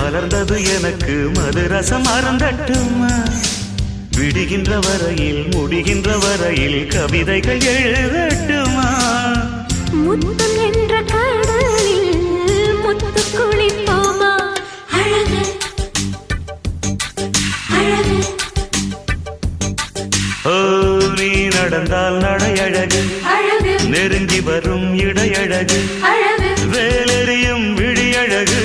மலர்ந்தது எனக்கு மதுரசம் அருந்தட்டுமா விடுகின்ற வரையில் முடிகின்ற வரையில் கவிதைகள் எழுதட்டுமா முத்தம் என்ற கடலில் முத்து குளிப்போமா அழகு அழகு ஓ நீ நடந்தால் நடையழகு அழகு நெருங்கி வரும் இடையழகு அழகு வேலெறியும் விழியழகு